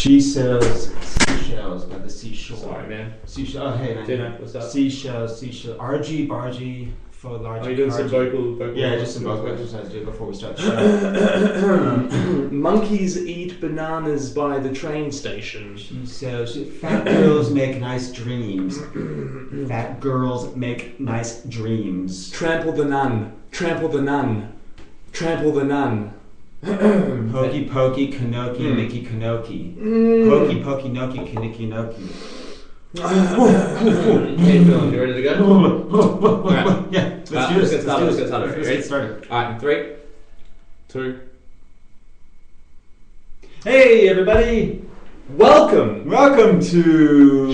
She sells seashells by the seashore. Sorry, man. Seashell. Oh, hey, man. Dinner, what's up? Seashells. Argy, bargy, for large. Are you doing some vocal? Yeah, just some vocal exercises before we start the show. Monkeys eat bananas by the train station. She sells fat girls make nice dreams. Fat girls make nice dreams. Trample the nun. Trample the nun. Trample the nun. Hokey pokey, kanoki, Mickey Kanoki. Hokey pokey, noki, kiniki noki. How you feeling? You ready to go? Alright. Yeah, let's do this. Let's get started. Let's get started. Alright, in 3, 2. Hey, everybody! Welcome to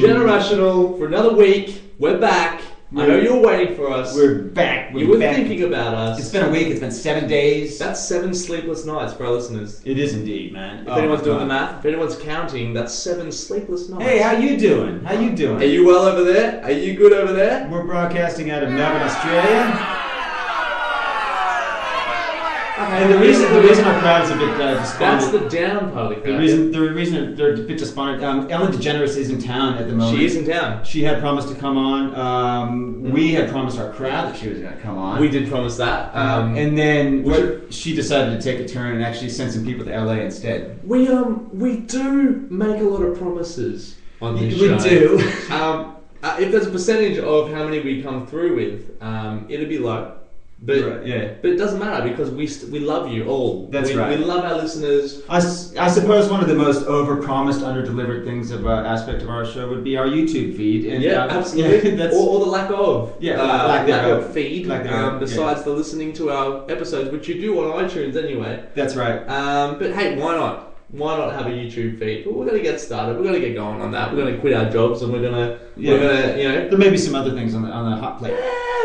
Generational for another week. We're back. I know you were waiting for us. We're back. You were thinking about us. It's been a week. It's been 7 days. That's 7 sleepless nights for our listeners. It is indeed, man. If anyone's doing the math, if anyone's counting, that's 7 sleepless nights. Hey, how you doing? Are you well over there? Are you good over there? We're broadcasting out of Melbourne, Australia. And the reason our crowd's a bit despondent. That's the down part of the crowd. The reason they're a bit despondent. Ellen DeGeneres is in town at the moment. She is in town. She had promised to come on. We had promised our crowd that she was going to come on. We did promise that. And then she decided to take a turn and actually send some people to LA instead. We do make a lot of promises on this show. We do. If there's a percentage of how many we come through with, it'll be low. But right, yeah. But it doesn't matter because we love you all. That's right. We love our listeners. I suppose one of the most over-promised, under-delivered things of aspect of our show would be our YouTube feed. And, absolutely. Yeah, or the lack of. Yeah, lack of feed. Besides the listening to our episodes, which you do on iTunes anyway. That's right. But hey, why not? Why not have a YouTube feed? Well, we're going to get started. We're going to get going on that. We're going to quit our jobs and we're going to, There may be some other things on the hot plate.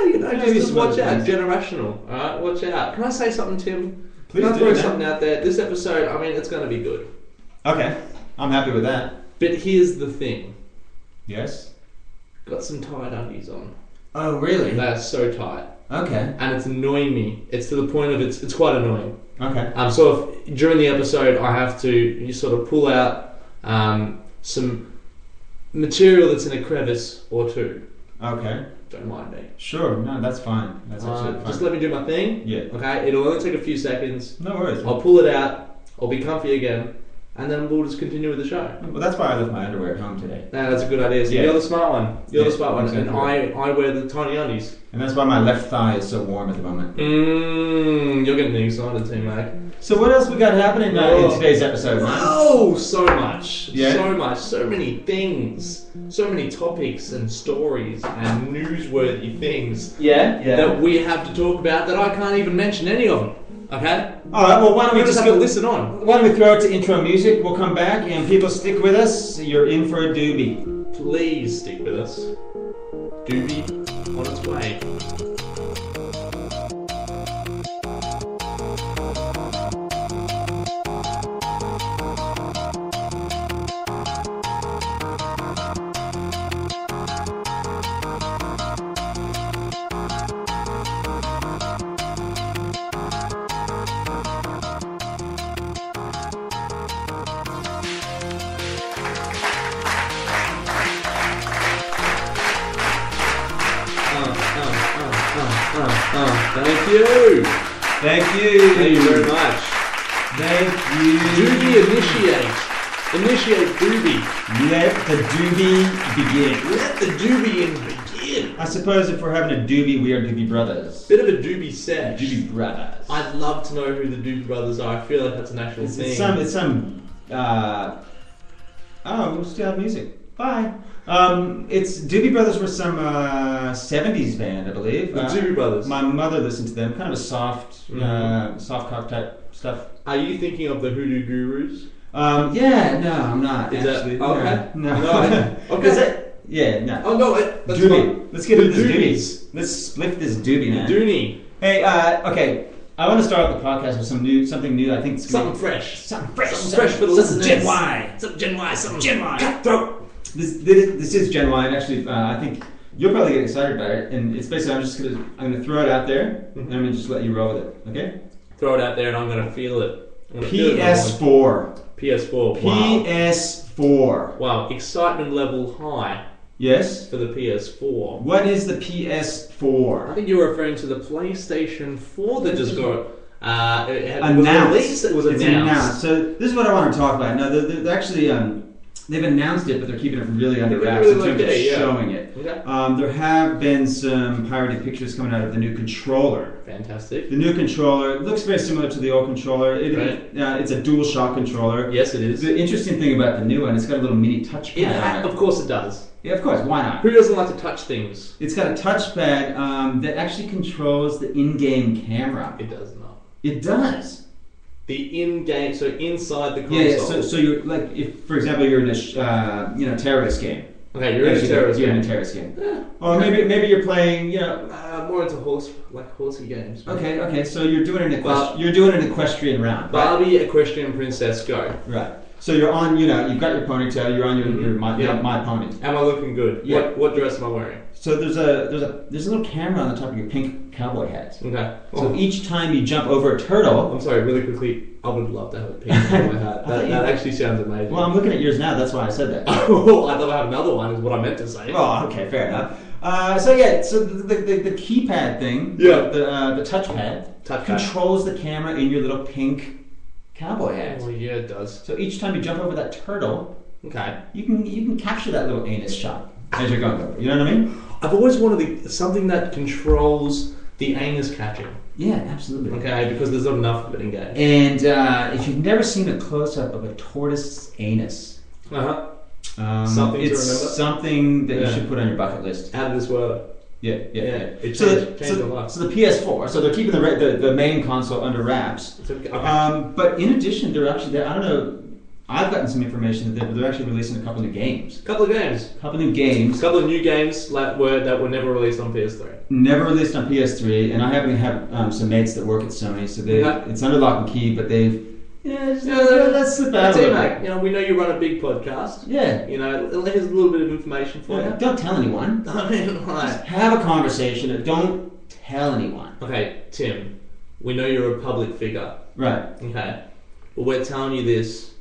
Yeah, just watch out. Generational. All right, watch out. Can I say something, Tim? Please Can I do, throw man. something out there? This episode, it's going to be good. Okay, I'm happy with that. But here's the thing. Yes? Got some tight undies on. Oh, really? They're so tight. Okay. And it's annoying me. It's to the point of it's quite annoying. Okay. So if, during the episode I have to sort of pull out some material that's in a crevice or two. Okay. Don't mind me. Sure. No, that's fine. That's absolutely fine. Just let me do my thing. Yeah. Okay. It'll only take a few seconds. No worries. I'll pull it out. I'll be comfy again, and then we'll just continue with the show. Well, that's why I left my underwear at home today. No, that's a good idea. So you're the smart one. You're the smart one, exactly. and I wear the tiny undies. And that's why my left thigh is so warm at the moment. You're getting excited too, mate. So what else we got happening in today's episode, man? Oh, so much. Yeah? So much. So many things. So many topics and stories and newsworthy things that we have to talk about that I can't even mention any of them. Okay? Alright, well why don't we just have to listen on? Why don't we throw it to intro music, we'll come back, and people stick with us, you're in for a doobie. Please stick with us. Doobie on its way. Thank you. Thank you. Thank you very much. Thank you. Doobie initiate. Initiate doobie. Let the doobie begin. Let the doobie begin. I suppose if we're having a doobie, we are doobie brothers. Bit of a doobie sesh. Doobie brothers. I'd love to know who the Doobie Brothers are. I feel like that's an actual thing. It's some. We'll still have music. Bye. It's Doobie Brothers were some 70s band, I believe. The Doobie Brothers. My mother listened to them. Kind of a soft cock type stuff. Are you thinking of the Hoodoo Gurus? Yeah, no, I'm not. Is actually. that okay? No. Okay. Is that? Yeah, no. Oh no, that's doobie. fine. Let's get into The this doobies. doobie. Let's split this doobie, man. Dooney. Hey, okay. I want to start off the podcast with something new. I think it's Something fresh. Something fresh for the listeners. Gen Y. Something Gen Y. Something Gen Y. cutthroat. This is Gen Y, and actually, I think you'll probably get excited about it. And it's basically, I'm gonna throw it out there, and I'm gonna just let you roll with it. Okay? Throw it out there, and I'm gonna feel it. PS4. PS4. PS4. Wow, excitement level high. Yes? For the PS4. What is the PS4? I think you're referring to the PlayStation 4 that just got announced. It was announced. So this is what I want to talk about. Now, they're actually they've announced it, but they're keeping it really under wraps in terms of showing it. Okay. There have been some pirated pictures coming out of the new controller. Fantastic. The new controller looks very similar to the old controller. It's a DualShock controller. Yes, it is. The interesting thing about the new one, it's got a little mini touchpad. Of course it does. Yeah, of course. Why not? Who doesn't like to touch things? It's got a touchpad that actually controls the in-game camera. It does not. It does. The in-game, so inside the console. Yeah. So you're like, if for example you're in a terrorist game. Okay, you're in a terrorist game. You're in a terrorist game. Yeah. Or maybe you're playing, more into horsey games. Okay. So you're doing an equestrian round. Barbie, Equestrian Princess, go. Right. So you're on, you've got your ponytail. You're on your my pony. Am I looking good? Yeah. What dress am I wearing? So there's a little camera on the top of your pink cowboy hat. Okay. So each time you jump over a turtle. I'm sorry, really quickly. I would love to have a pink cowboy hat. That actually sounds amazing. Well, I'm looking at yours now. That's why I said that. Oh, I thought I had another one. Is what I meant to say. Oh, okay, fair enough. So the keypad thing. Yeah. The touchpad controls the camera in your little pink cowboy hat. Oh yeah, it does. So each time you jump over that turtle, okay, you can capture that little anus shot as you're going over. You know what I mean? I've always wanted something that controls the anus catching. Yeah, absolutely. Okay, because there's not enough of it in game. And if you've never seen a close-up of a tortoise anus, something it's to remember. Something that you should put on your bucket list. Out of this world. Yeah. It changed a lot. So the PS4, so they're keeping the main console under wraps. Okay. But in addition, they're actually, I don't know, I've gotten some information that they're actually releasing a couple new games. Couple of new games that were never released on PS3. Never released on PS3, and I happen to have some mates that work at Sony, so it's under lock and key, but they've let's slip out a little bit. We know you run a big podcast. Yeah. Here's a little bit of information for you. Don't tell anyone. Just have a conversation and don't tell anyone. Okay, Tim, we know you're a public figure. Right. Okay. But we're telling you this,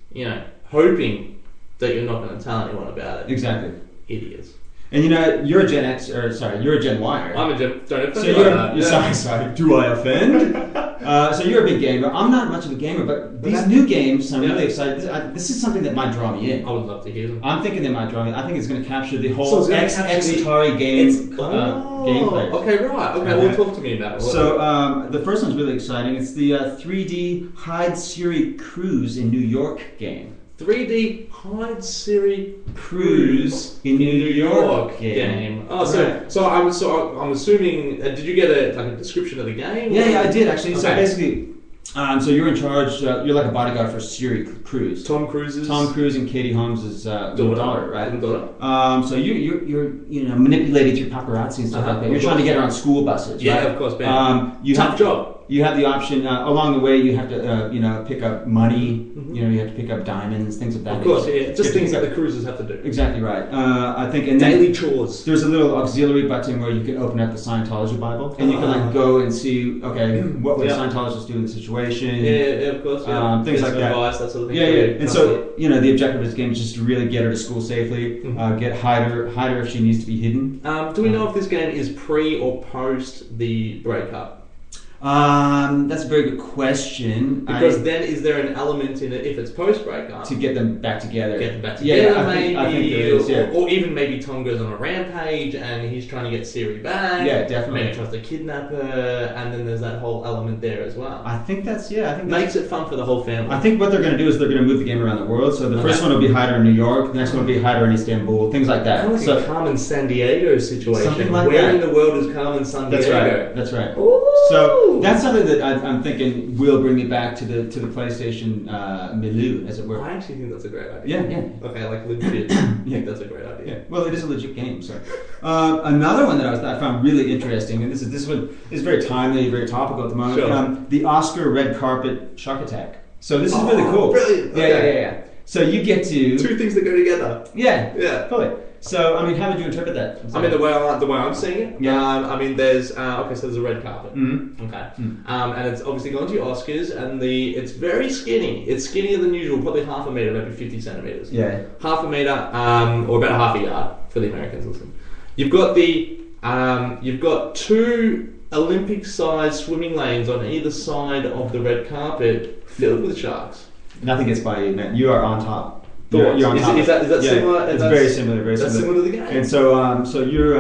hoping that you're not going to tell anyone about it. Exactly. Idiots. And you're a Gen X, you're a Gen Y. I'm a Gen. Don't offend. So you're sorry. Do I offend? So you're a big gamer. I'm not much of a gamer, but these new games, I'm really excited. This is something that might draw me in. I would love to hear them. I'm thinking they might draw me. I think it's going to capture the whole Atari game gameplay. Okay, right. Okay, well, talk to me about it. So the first one's really exciting. It's the 3D Hide Siri Cruise in New York game. 3D Hide Siri Cruise in New York game. Oh, so I'm assuming. Did you get a description of the game? Yeah, I did actually. Okay. So basically, so you're in charge. You're like a bodyguard for Siri Cruise. Tom Cruise and Katie Holmes' daughter, right? Daughter. So you're manipulating through paparazzi and stuff like that. You're trying to get her on school buses. Yeah, right? Of course, man. Tough job. You have the option along the way. You have to pick up money. Mm-hmm. You have to pick up diamonds, things of that. Of course, yeah. Just things that the cruisers have to do. Exactly right. I think and daily chores. There's a little auxiliary button where you can open up the Scientology Bible and you can go and see what would Scientologists do in the situation. Yeah, of course. Yeah. Things like that. Advice, that sort of thing. Yeah. And so the objective of this game is just to really get her to school safely. Hide her if she needs to be hidden. Do we know if this game is pre or post the breakup? That's a very good question. Because then, is there an element in it if it's post breakup to get them back together? Yeah, maybe, I think there is, yeah. Or even maybe Tom goes on a rampage and he's trying to get Siri back. Yeah, definitely. Maybe tries to kidnap her, and then there's that whole element there as well. I think that's makes it fun for the whole family. I think what they're going to do is they're going to move the game around the world. So the first one will be Hide Her in New York. The next one will be Hide Her in Istanbul. Things like that. Kind of like a Carmen Sandiego situation. Something like Where that. in the world is Carmen Sandiego? That's right. Ooh. So that's something that I'm thinking will bring me back to the PlayStation milieu, as it were. I actually think that's a great idea. Yeah. Okay, like legit. I think that's a great idea. Yeah. Well, it is a legit game. So another one that I found really interesting, and this one is very timely, very topical at the moment. Sure. The Oscar red carpet shark attack. So this is really cool. Brilliant. Yeah. So you get to... Two things that go together. Yeah. Fully. So, I mean, how would you interpret that? I mean, the way I'm seeing it. Yeah. I mean, there's so there's a red carpet. Mm-hmm. Okay. And it's obviously gone to your Oscars, and it's very skinny. It's skinnier than usual, probably half a meter, maybe 50 centimeters. Yeah. Half a meter, or about half a yard for the Americans. Listen, you've got two Olympic-sized swimming lanes on either side of the red carpet, filled with sharks. Nothing gets by you, man. You are on top. You're on top. Is that similar? It's very similar. That's similar to the game. And so, so you're,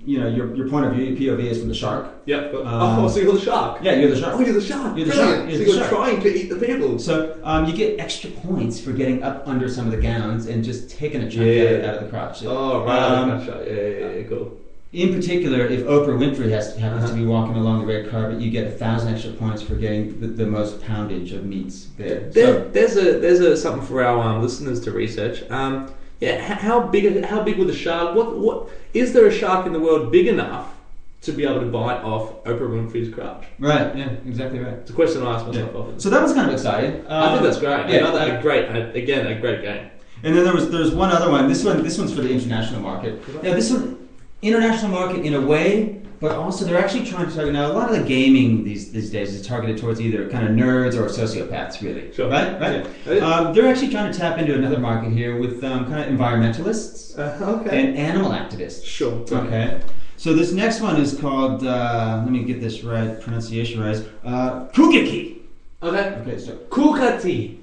your point of view, POV is from the shark. Yep. So you're the shark. Yeah, you're the shark. Oh, you're the shark. You're the shark. So you're trying to eat the people. So you get extra points for getting up under some of the gowns and just taking a chunk out of the crotch. Oh, right. Yeah, cool. In particular, if Oprah Winfrey happens to be walking along the red carpet, you get 1,000 extra points for getting the most poundage of meats there. There's something for our listeners to research. How big would the shark? What is there a shark in the world big enough to be able to bite off Oprah Winfrey's crotch? Right. Yeah. Exactly right. It's a question I ask myself often. So that was kind of exciting. I think that's great. Yeah. A great game. And then there's one other one. This one's for the international market. Now this one. International market in a way, but also they're actually trying to target. Now, a lot of the gaming these days is targeted towards either kind of nerds or sociopaths, really. Sure. Right? Yeah. They're actually trying to tap into another market here with kind of environmentalists and animal activists. Sure. Okay. So this next one is called, let me get this right, pronunciation right, Kugeki. Okay, so Kugeki.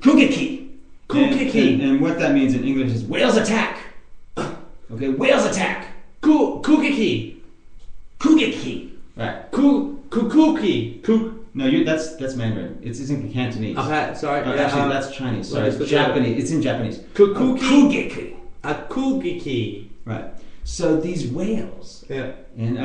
And what that means in English is whales attack. Okay, whales attack. Kugeki. Right. Kukuki. No, that's Mandarin. It's in Cantonese. Okay, sorry. Actually, that's Chinese. Sorry, it's Japanese. It's in Japanese. Kugeki. Kugeki. Right. So these whales. Yeah. And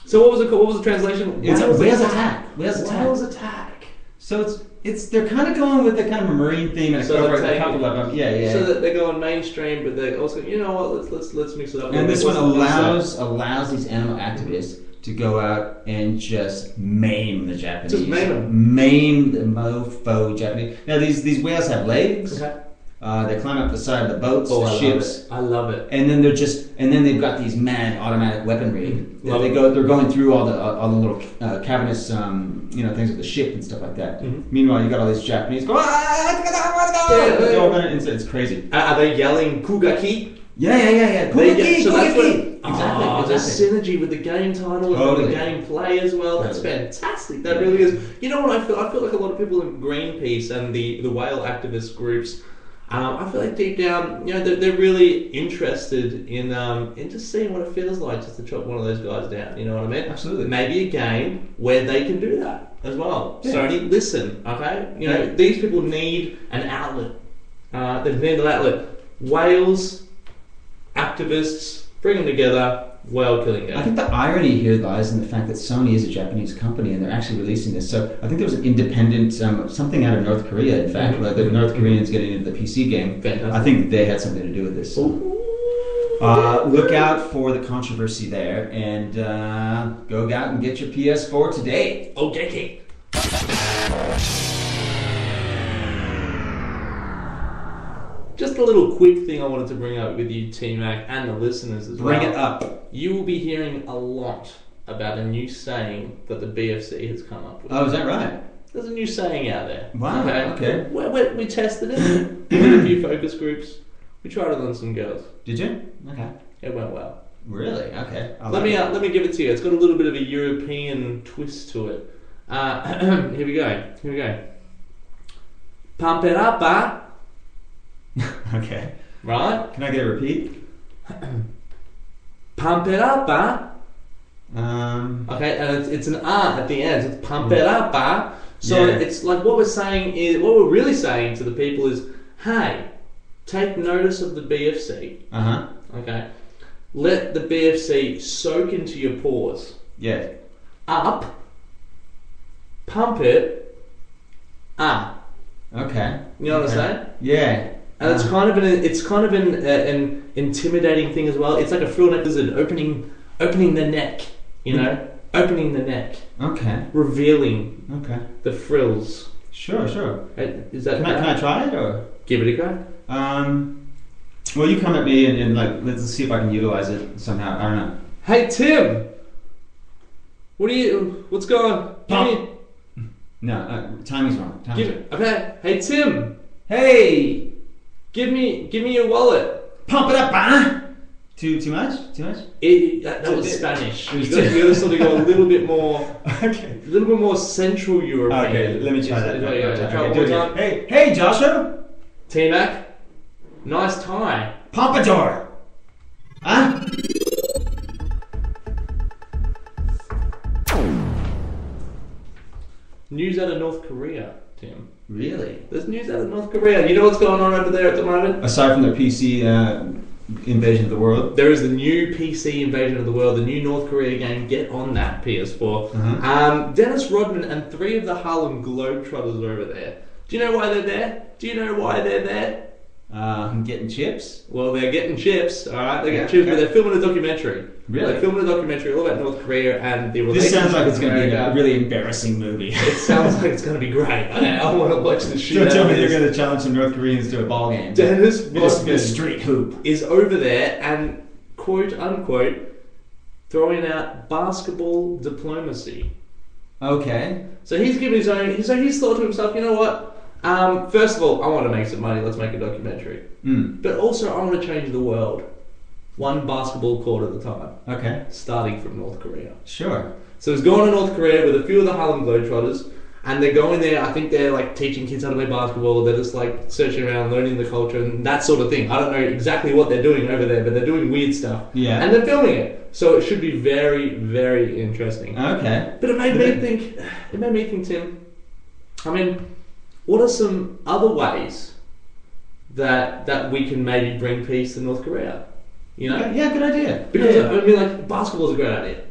So what was the translation? It's whales attack. Whales attack. So they're kind of going with the kind of marine theme and a couple of them. Yeah. So that they're going mainstream, but they're also, you know what? Let's mix it up. And this one allows these animal activists to go out and just maim the Japanese. Just maim them. Maim the mofo Japanese. Now these whales have legs. Okay. They climb up the side of the boats, the ships. I love it. And then they've got these mad automatic weaponry. They're going through all the little cavernous things of the ship and stuff like that. Mm-hmm. Meanwhile, you got all these Japanese go. It's crazy. Are they yelling Kugaki? Yeah. Kugaki. So that's exactly. There's synergy with the game title and the game play as well. That's fantastic. That really is. You know what I feel? I feel like a lot of people in Greenpeace and the whale activist groups. I feel like deep down, they're really interested in just seeing what it feels like just to chop one of those guys down. You know what I mean? Absolutely. Maybe a game where they can do that as well. Yeah. Sony, listen, okay? These people need an outlet. They need an outlet. Whales, activists, bring them together. Whale killing game. I think the irony here lies in the fact that Sony is a Japanese company and they're actually releasing this. So I think there was an independent, something out of North Korea, in fact, where the North Koreans getting into the PC game. Fantastic. I think they had something to do with this. So. Look out for the controversy there and go out and get your PS4 today. Okay. Just a little quick thing I wanted to bring up with you, T-Mac, and the listeners as well. Bring it up. You will be hearing a lot about a new saying that the BFC has come up with. Oh, is that right? There's a new saying out there. Wow, okay. We tested it. We did a few focus groups. We tried it on some girls. Did you? Okay. It went well. Really? Okay. Let me give it to you. It's got a little bit of a European twist to it. Here we go. Pump it up, Okay. Right? Can I get a repeat? Pump it up, Okay, and it's an at the end. It's pump it up, So it's like what we're really saying to the people is, hey, take notice of the BFC. Okay. Let the BFC soak into your pores. Yeah. Up. Pump it. Okay. You know what I'm saying? Yeah. And it's kind of an intimidating thing as well. It's like a frill neck lizard opening the neck, opening the neck. Okay. Revealing. Okay. The frills. Sure. Is that? Can I try it or? Give it a go. Well, you come at me and like, let's see if I can utilize it somehow. I don't know. Hey, Tim! What's going on? No, timing's wrong. Okay. Hey, Tim! Hey! Give me your wallet. Pump it up, huh? Too much? That was Spanish. You gotta sort of go a little bit more. Okay. A little bit more Central European. Okay, let me try that. Try one more time. Hey, Joshua. T-Mac. Nice tie. Pompadour. Huh? News out of North Korea, Tim. Really? There's news out of North Korea. You know what's going on over there at the moment? Aside from the PC invasion of the world, there is the new PC invasion of the world, the new North Korea game. Get on that, PS4. Uh-huh. Dennis Rodman and 3 of the Harlem Globetrotters are over there. Do you know why they're there? Getting chips? Well, they're getting chips, alright? They're getting chips, but they're filming a documentary. Really? They're filming a documentary all about North Korea and the relationship. This sounds like it's going to be a really embarrassing movie. It sounds like it's going to be great. I want to watch this shit. Don't tell me they're going to challenge some North Koreans to a ball game. Dennis Rodman street hoop is over there and, quote unquote, throwing out basketball diplomacy. Okay. So he's giving his own. So he's thought to himself, you know what? First of all, I want to make some money. Let's make a documentary. But also, I want to change the world, one basketball court at a time. Okay. Starting from North Korea. Sure. So he's going to North Korea with a few of the Harlem Globetrotters, and they're going there. I think they're like teaching kids how to play basketball. They're just like searching around, learning the culture and that sort of thing. I don't know exactly what they're doing over there, but they're doing weird stuff. Yeah. And they're filming it, so it should be very, very interesting. Okay. But it made me think. It made me think, Tim. I mean, what are some other ways that we can maybe bring peace to North Korea? You know? Yeah, good idea. Because I mean, like, basketball is a great idea.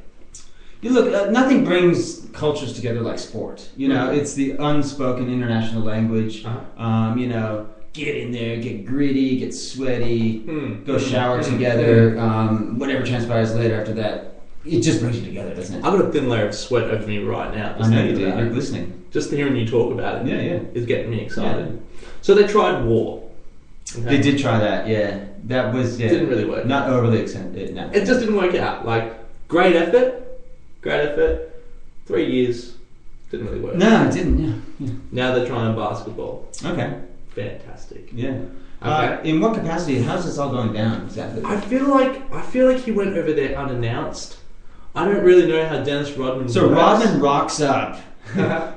You look, nothing brings cultures together like sport. You know, it's the unspoken international language. You know, get in there, get gritty, get sweaty, go shower together. Whatever transpires later after that, it just brings you together, doesn't it? I've got a thin layer of sweat over me right now. I know you do. You're listening. Just hearing you talk about it, is getting me excited. Yeah. So they tried war. Okay. They did try that. Yeah, that was didn't really work. Not overly extended. No. It just didn't work out. Like great effort. 3 years didn't really work. No, it didn't. Yeah. Now they're trying basketball. Okay. Fantastic. Yeah. Okay. In what capacity? How's this all going down exactly? I feel like he went over there unannounced. I don't really know how Dennis Rodman. So Rodman rocks up.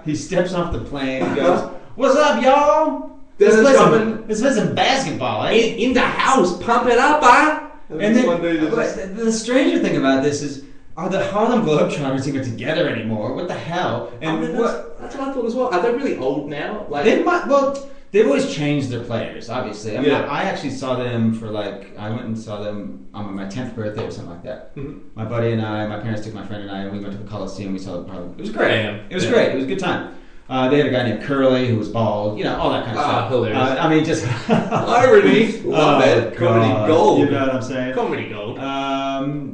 He steps off the plane and goes, "What's up, y'all? Let's play some basketball, eh? In the house, pump it up, huh?" And then the stranger thing about this is, are the Harlem Globetrotters even together anymore? What the hell? And I mean, that's what I thought as well. Are they really old now? Like they might. Well, they've always changed their players, obviously. I mean, I actually saw them for I went and saw them on my 10th birthday or something like that. My buddy and I, my parents took my friend and I, and we went to the Coliseum. We saw the Harlem. It was great. It was great. It was a good time. They had a guy named Curly who was bald, you know, all that kind of stuff. Hilarious. I mean, just irony. Love it. Comedy gold. You know what I'm saying? Comedy gold.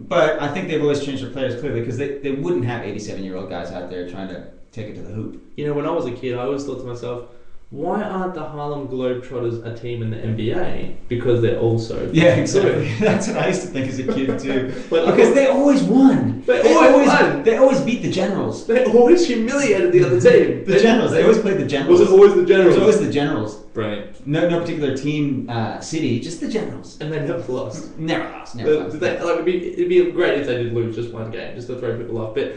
But I think they've always changed their players clearly because they wouldn't have 87-year-old guys out there trying to take it to the hoop. You know, when I was a kid, I always thought to myself, why aren't the Harlem Globetrotters a team in the NBA? Because they're also... Yeah, exactly. That's what I used to think as a kid too. Because they always won. They always won. They always beat the Generals. They always humiliated the other team. The Generals. They always played the Generals. Was it always the Generals? It was always the Generals. Brilliant. No particular team, city, just the Generals. And they never lost. Never lost. It'd be great if they did lose just one game, just to throw people off. But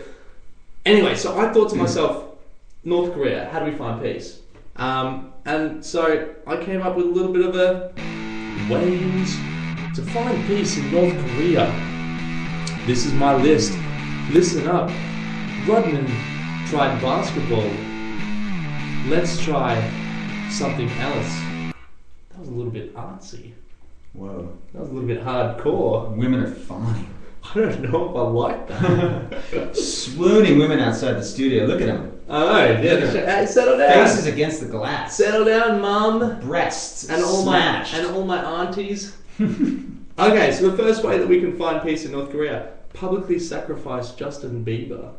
anyway, so I thought to myself, North Korea, how do we find peace? And so I came up with a little bit of ways to find peace in North Korea. This is my list. Listen up. Rodman tried basketball. Let's try something else. That was a little bit artsy. Whoa. That was a little bit hardcore. Women are fine. I don't know if I like that. Swooning women outside the studio. Look at them. Oh, yeah. Hey, settle down. Faces against the glass. Settle down, mum. Breasts and all smashed. my aunties. Okay, so the first way that we can find peace in North Korea: publicly sacrifice Justin Bieber.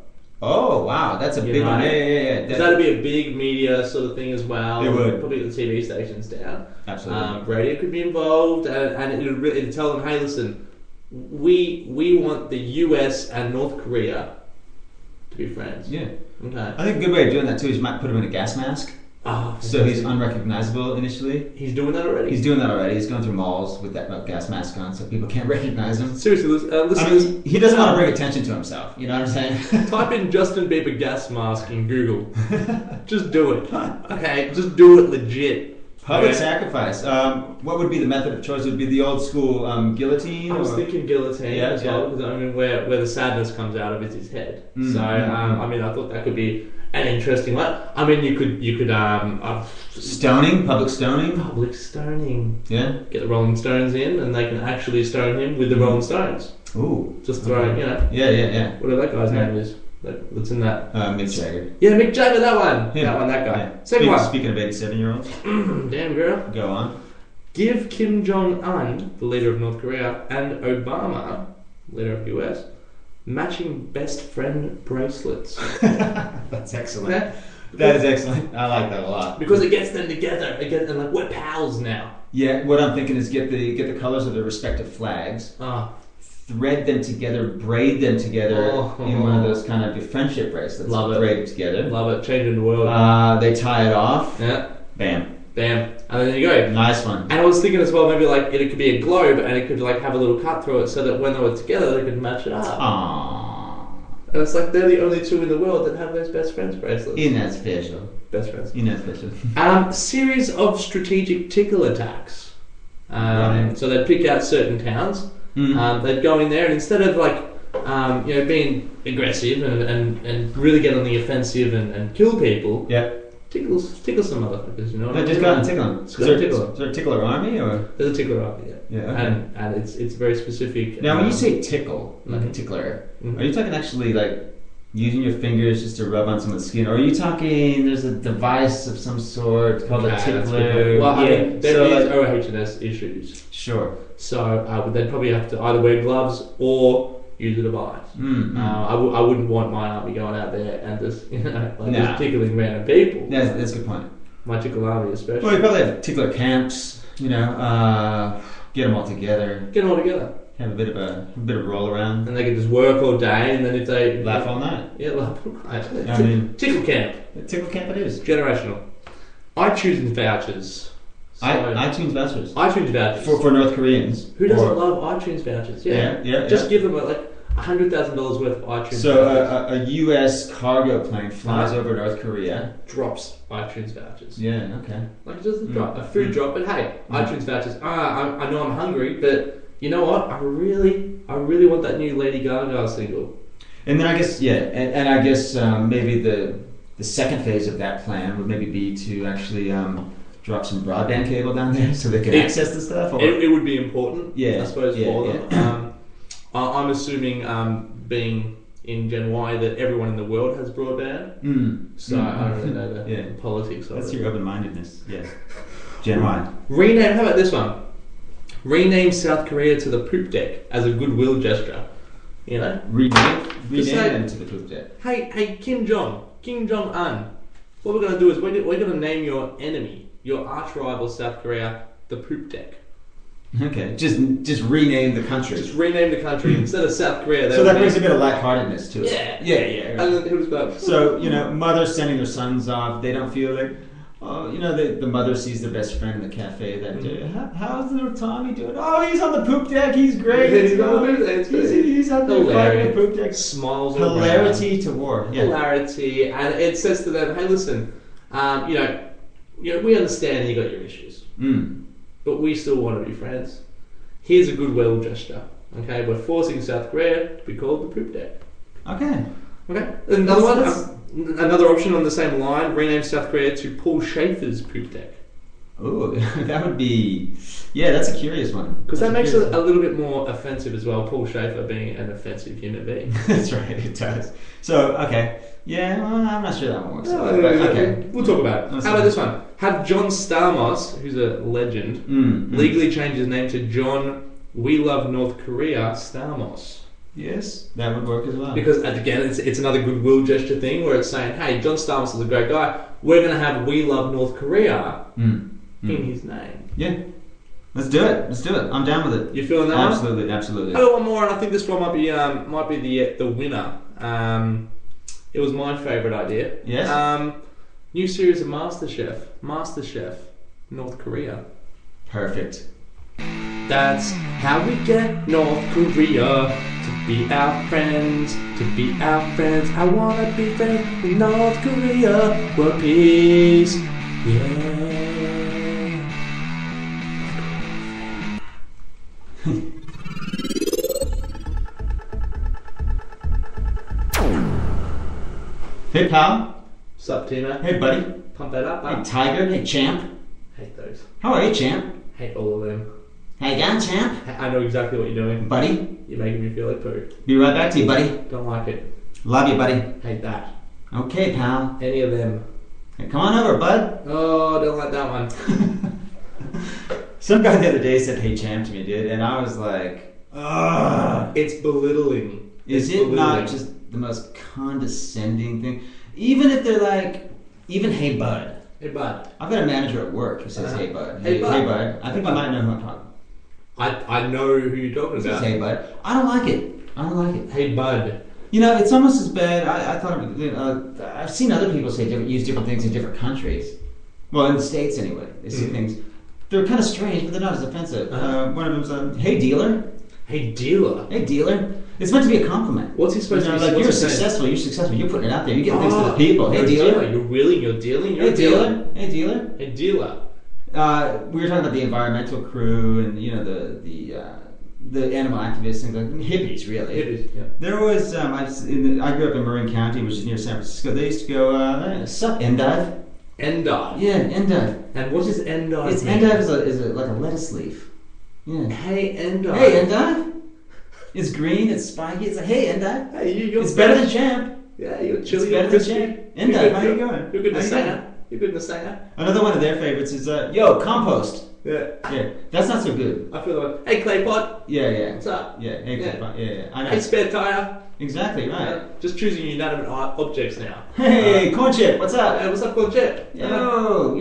Oh wow, that's a big one. Yeah. That'd be a big media sort of thing as well. It would. Probably get the TV stations down. Absolutely. Radio could be involved, and it'd tell them, hey, listen, we want the US and North Korea to be friends. Yeah. Okay. I think a good way of doing that too is you might put him in a gas mask. Oh, so he's unrecognizable initially. He's doing that already? He's doing that already. He's going through malls with that gas mask on so people can't recognize him. Seriously, listen. I mean, he doesn't want to bring attention to himself. You know what I'm saying? Type in Justin Bieber gas mask in Google. Just do it. Okay, just do it legit. Public sacrifice. What would be the method of choice? Would it be the old school guillotine? I was thinking guillotine as well, because I mean, where the sadness comes out of is his head. So I mean, I thought that could be an interesting one. I mean, you could stoning, public stoning. Public stoning. Yeah. Get the Rolling Stones in, and they can actually stone him with the Rolling Stones. Ooh. Just throw, Yeah. Whatever that guy's name is. That's in that. Mick Jagger. Yeah, Mick Jagger, that one. Yeah. That guy. Yeah. Second one. Speaking of 87-year-olds. Damn girl. Go on. Give Kim Jong-un, the leader of North Korea, and Obama, leader of US, matching best friend bracelets. That's excellent. Okay? That is excellent. I like that a lot. Because it gets them together. And like, we're pals now. Yeah, what I'm thinking is get the colors of their respective flags. Thread them together, braid them together in one of those kind of friendship bracelets. Love it. Braided together. Love it. Changing the world. They tie it off. Yeah. Bam. And then you go. Nice one. And I was thinking as well, maybe like it could be a globe, and it could like have a little cut through it, so that when they were together, they could match it up. Aww. And it's like they're the only two in the world that have those best friends bracelets. Isn't that special? Best friends. Isn't that special? Series of strategic tickle attacks. Right. So they'd pick out certain towns. They'd go in there, and instead of like being aggressive and really get on the offensive and kill people, tickle some motherfuckers, you know what I mean? Just go out and tickle them. Is there a tickler army or? There's a tickler army, yeah. Okay. And it's very specific. Now when you say tickle, like a tickler, are you talking actually like using your fingers just to rub on someone's skin, or are you talking there's a device of some sort called a tickler? Well, I mean, there is OHS issues. Sure. So they'd probably have to either wear gloves or use a device. I wouldn't want my army going out there and just just tickling random people. That's a good point. My tickle army especially. Well, you probably have tickler camps. Get them all together. Have a bit of roll around, and they can just work all day, and then if they laugh all night. Yeah, laugh all night. I mean, tickle camp. Tickle camp it is. Generational. iTunes vouchers. iTunes vouchers. iTunes vouchers for North Koreans. Who doesn't love iTunes vouchers? Yeah. Just give them $100,000 worth of iTunes. So a U.S. cargo plane flies over North Korea, drops iTunes vouchers. Yeah. Okay. Like just a drop, a food drop, but hey, iTunes vouchers. I know I'm hungry, but you know what? I really want that new Lady Gaga single. And then I guess and I guess maybe the second phase of that plan would maybe be to actually drop some broadband cable down there so they can access the stuff. Or? It would be important, I suppose, for them. I'm assuming, being in Gen Y, that everyone in the world has broadband. So I don't really know the politics of it. That's your open-mindedness, yes. Gen Y. Rename. How about this one? Rename South Korea to the poop deck as a goodwill gesture. You know, rename them to the poop deck. Hey, Kim Jong-un. What we're going to do is we're going to name your enemy, your arch rival South Korea, the poop deck. Okay, just rename the country. Just rename the country instead of South Korea. So that brings a bit of lightheartedness to it. Yeah. Right. And then who's that? So mothers sending their sons off. They don't feel like, the mother sees their best friend in the cafe that day. How's little Tommy doing? Oh, he's on the poop deck. He's great. He's on the poop deck. He's out there fighting the poop deck. Smiles. Hilarity to war. Yeah. Hilarity, and it says to them, "Hey, listen, we understand you got your issues, but we still want to be friends. Here's a goodwill gesture. Okay, we're forcing South Korea to be called the poop deck. Okay. Another one. Another option on the same line, rename South Korea to Paul Schaefer's poop deck. Ooh, that would be... Yeah, that's a curious one. Because that makes it a little bit more offensive as well, Paul Schaefer being an offensive human being. That's right, it does. So, okay. Yeah, well, I'm not sure that one works. Okay. We'll talk about it. How about this one? Have John Stamos, who's a legend, legally change his name to John We Love North Korea Stamos. Yes, that would work as well. Because again, it's another goodwill gesture thing where it's saying, hey, John Stamos is a great guy. We're going to have We Love North Korea in his name. Yeah. Let's do it. I'm down with it. You feeling that Absolutely, one? absolutely. I got one more, and I think this one might be the winner. It was my favourite idea. Yes. New series of MasterChef, North Korea. Perfect. That's how we get North Korea to be our friends, I wanna be friends with North Korea, world peace, yeah. Hey, pal. What's up, Timo? Hey, buddy. Pump that up, Hey, Tiger. Hey, champ. Hate those. How are you, champ? Hate all of them. Hey, again, champ. I know exactly what you're doing. Buddy. You're making me feel like poo. Be right back to you, buddy. Don't like it. Love you, buddy. Hate that. Okay, pal. Any of them. Hey, come on over, bud. Oh, don't like that one. Some guy the other day said, hey, champ to me, dude. And I was like, ugh. It's belittling. Is it not just the most condescending thing? Even if they're like, hey, bud. Hey, bud. I've got a manager at work who says, hey, bud. Hey, bud. Hey, bud. I think I might know who I'm talking about. I know who you're talking Says, about. hey, bud. I don't like it. Hey, bud. You know, it's almost as bad. I thought I've seen other people use different things in different countries. Well, in the States anyway. They see things. They're kind of strange, but they're not as offensive. One of them's, hey, dealer. Hey, dealer. Hey, dealer. It's meant to be a compliment. What's he supposed to be? Like, you're successful. You're putting it out there. You're getting things to the people. Hey, dealer. You're dealing. You're Hey, dealer. Hey, dealer. Hey, dealer. We were talking about the environmental crew and, you know, the animal activists, things like hippies, really. Hippies, yeah. There was, I grew up in Marin County, which is near San Francisco. They used to go, sup, endive? Endive? Yeah, endive. And what does endive mean? Endive is like a lettuce leaf. Yeah. Hey, endive. Hey, endive? It's green, it's spiky, it's like, hey, endive. Hey, you're it's better than champ. Yeah, you're chilly. It's better than champ. Endive, how you going? You're good in the singer. You're good in the singer. Another one of their favorites is, yo, compost. Yeah. Yeah, that's not so good. I feel like, hey, clay pot. Yeah. What's up? Yeah, hey, clay pot. Yeah. I know. Hey, spare tire. Exactly, right. Just choosing inanimate objects now. Hey, corn chip, what's up? Hey, what's up, corn chip? Yo.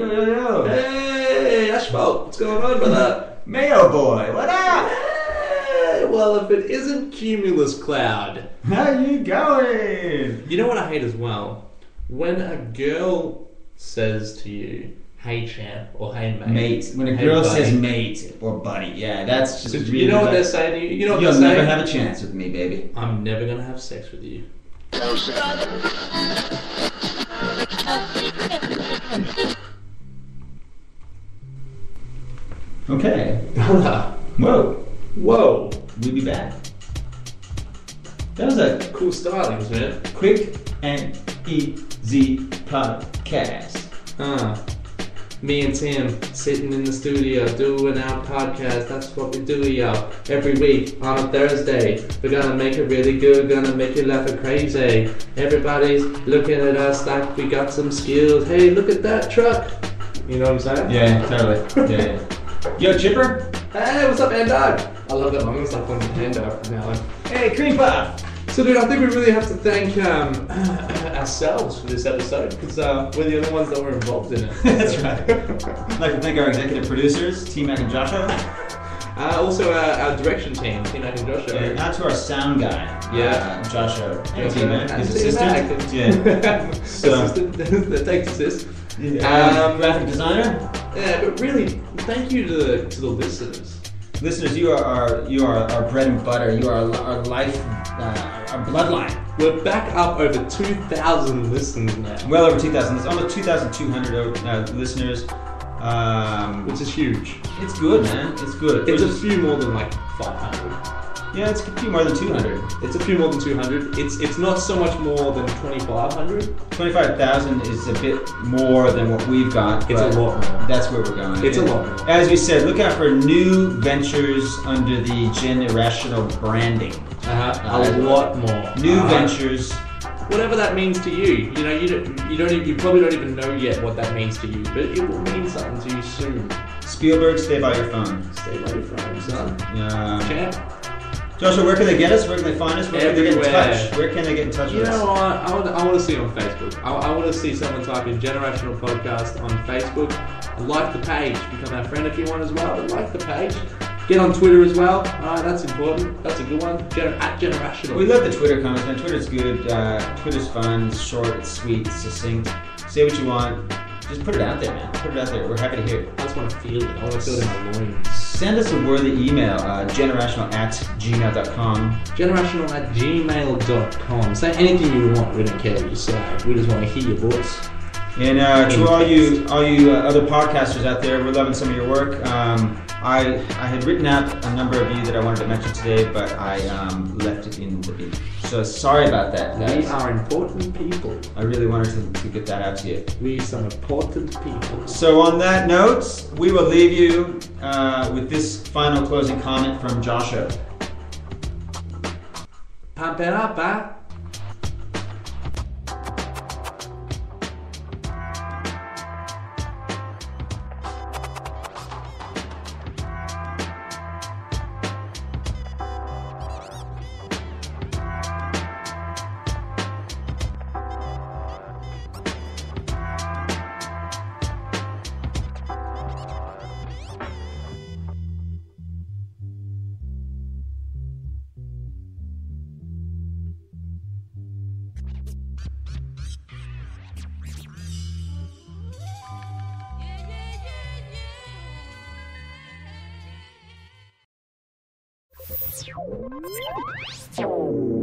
Hey, asphalt, what's going on, brother? Mayo boy, what up? Hey, well, if it isn't Cumulus Cloud. How you going? You know what I hate as well? When a girl says to you, hey champ, or hey mate. Mate. When a girl says mate or buddy, yeah, that's just really... You know what they're saying to you? You know what You'll they're saying? never have a chance with me, baby. I'm never going to have sex with you. Okay. Whoa. Whoa. We'll be back. That was a cool stylings, man. Quick and easy podcast. Me and Tim sitting in the studio doing our podcast. That's what we do, yo. Every week on a Thursday, we're gonna make it really good. Gonna make you laugh at crazy. Everybody's looking at us like we got some skills. Hey, look at that truck. You know what I'm saying? Yeah, totally. Yeah. Yo, Chipper. Hey, what's up, Endo? I love that. I'm gonna start calling him Endo from now on. Hey, Cream Puff. So, dude, I think we really have to thank ourselves for this episode because we're the only ones that were involved in it. That's right. I'd like to thank our executive producers, T-Mac and Joshua. Also, our direction team, T-Mac and Joshua. Yeah, out to our sound guy, Joshua. And T-Mac, his assistant. Yeah. So, assistant that takes assist. Yeah. Graphic designer. Yeah, but really, thank you to the listeners. Listeners, you are our bread and butter. You are our life, our bloodline. We're back up over 2,000 listeners now. Well over 2,000. It's almost 2,200 listeners. Which is huge. It's good, man. It's good. It's a few more than like 500. Yeah, it's a few more than 200. It's a few more than 200. It's not so much more than 2,500. 25,000 is a bit more than what we've got. It's a lot more. That's where we're going. It's a lot more. As we said, look out for new ventures under the Generational branding. A lot more. New ventures. Whatever that means to you. You know, you probably don't even know yet what that means to you, but it will mean something to you soon. Spielberg, stay by your phone. Stay by your phone, son. Yeah. Champ. Joshua, where can they get us? Where can they find us? Where can they get in Everywhere. touch? Where can they get in touch with us? You know what? I want to see on Facebook. I want to see someone type in Generational Podcast on Facebook. Like the page. Become our friend if you want as well. But like the page. Get on Twitter as well. Alright, that's important. That's a good one. At Generational. We love the Twitter comments, man. Twitter's good. Twitter's fun. It's short. It's sweet. It's succinct. Say what you want. Just put it out there, man. Put it out there. We're happy to hear it. I just want to feel it. I want to feel it in my loins. Send us a worthy email. generational@gmail.com. Generational@gmail.com. Say anything you want. We don't care what you say. We just want to hear your voice. And to all you other podcasters out there, we're loving some of your work. I had written out a number of you that I wanted to mention today, but I left it in the bin. So sorry about that, guys. We are important people. I really wanted to get that out to you. We are some important people. So on that note, we will leave you with this final closing comment from Joshua. Pump it up, huh? Yeah.